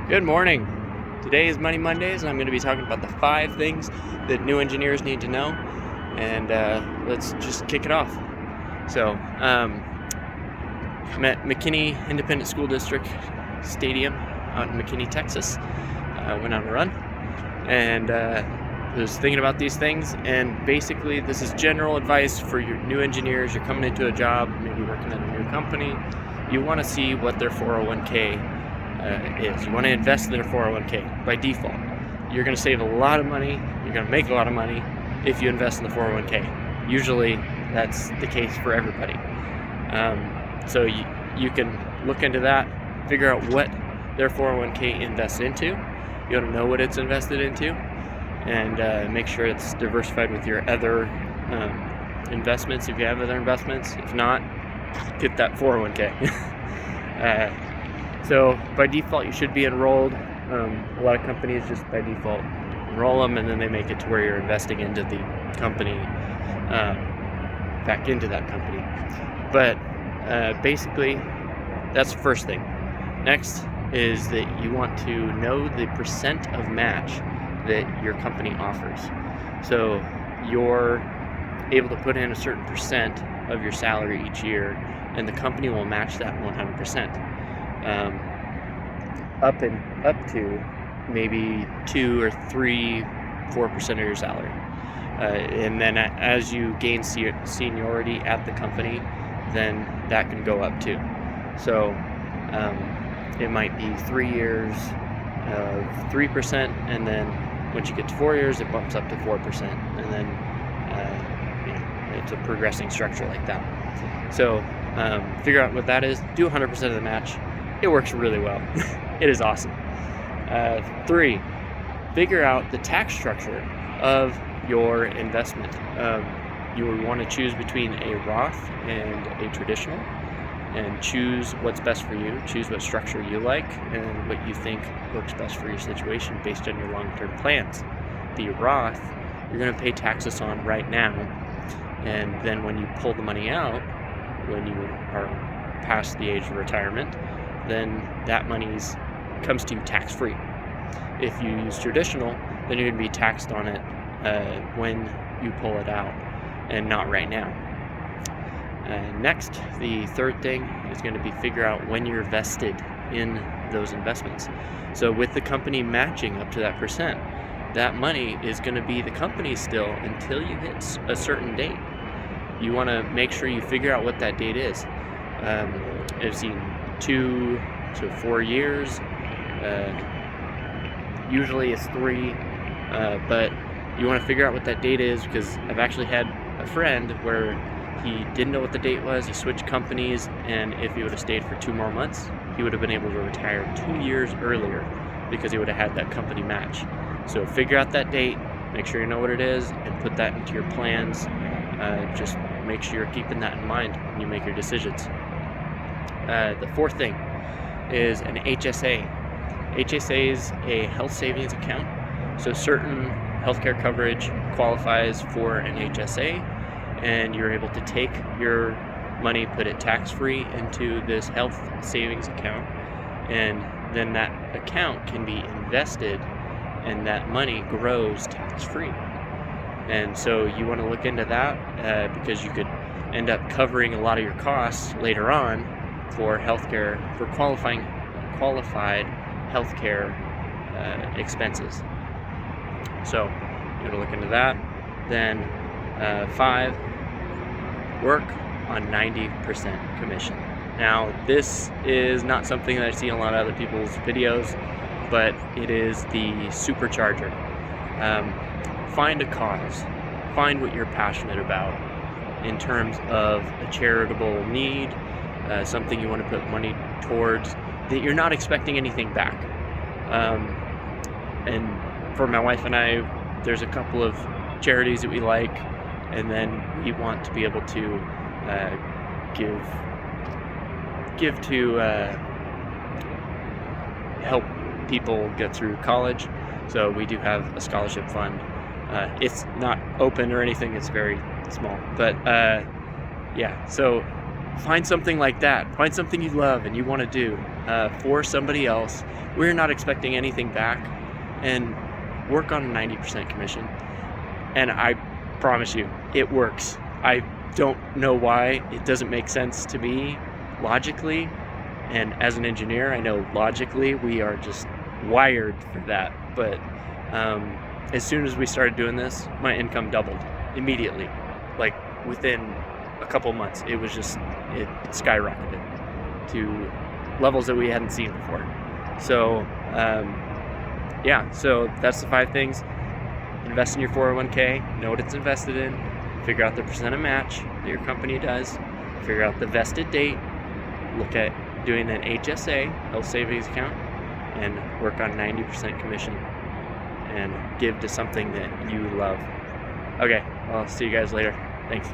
Good morning. Today is Money Mondays, and I'm going to be talking about the 5 things that new engineers need to know. And let's just kick it off. So, I'm at McKinney Independent School District Stadium out in McKinney, Texas. Went on a run and was thinking about these things. And basically, this is general advice for your new engineers. You're coming into a job, maybe working at a new company. You want to see what their 401k is. You want to invest in their 401k by default. You're going to save a lot of money. You're going to make a lot of money if you invest in the 401k. Usually that's the case for everybody. So you can look into that, figure out what their 401k invests into. You want to know what it's invested into, and make sure it's diversified with your other investments if you have other investments. If not, get that 401k. So by default, you should be enrolled. A lot of companies just by default enroll them, and then they make it to where you're investing into the company, back into that company. But basically, that's the first thing. Next is that you want to know the percent of match that your company offers. So you're able to put in a certain percent of your salary each year, and the company will match that 100%. Up to maybe 2 or 3, 4% of your salary. And then as you gain seniority at the company, then that can go up too. So it might be 3 years of 3%, and then once you get to 4 years, it bumps up to 4%, and then it's a progressing structure like that. So figure out what that is. Do 100% of the match. It works really well. It is awesome. 3, figure out the tax structure of your investment. You would want to choose between a Roth and a traditional, and choose what's best for you. Choose what structure you like and what you think works best for your situation based on your long-term plans. The Roth, you're going to pay taxes on right now, and then when you pull the money out, when you are past the age of retirement, then that money comes to you tax-free. If you use traditional, then you're going to be taxed on it when you pull it out, and not right now. Next, the third thing is going to be figure out when you're vested in those investments. So with the company matching up to that percent, that money is going to be the company's still until you hit a certain date. You want to make sure you figure out what that date is. I've seen 2 to 4 years. Usually it's 3, but you want to figure out what that date is, because I've actually had a friend where he didn't know what the date was. He switched companies, and if he would have stayed for 2 more months, he would have been able to retire 2 years earlier because he would have had that company match. So figure out that date, make sure you know what it is, and put that into your plans. Just make sure you're keeping that in mind when you make your decisions. The fourth thing is an HSA. HSA is a health savings account. So certain healthcare coverage qualifies for an HSA, and you're able to take your money, put it tax-free into this health savings account, and then that account can be invested, and that money grows tax-free. And so you want to look into that because you could end up covering a lot of your costs later on for healthcare, for qualified healthcare expenses. So you're going to look into that. Then 5, work on 90% commission. Now, this is not something that I see in a lot of other people's videos, but it is the supercharger. Find a cause. Find what you're passionate about in terms of a charitable need, something you want to put money towards that you're not expecting anything back. And for my wife and I, there's a couple of charities that we like, and then we want to be able to give to help people get through college. So we do have a scholarship fund. It's not open or anything, it's very small, but yeah, so find something like that. Find something you love and you want to do for somebody else. We're not expecting anything back, and work on a 90% commission. And I promise you, it works. I don't know why it doesn't make sense to me logically. And as an engineer, I know logically we are just wired for that. But as soon as we started doing this, my income doubled immediately. Like within a couple months, it skyrocketed to levels that we hadn't seen before. So yeah, so that's the 5 things. Invest in your 401k, know what it's invested in, figure out the percent of match that your company does, figure out the vested date, look at doing an HSA, health savings account, and work on 90% commission and give to something that you love. Okay, I'll see you guys later. Thanks.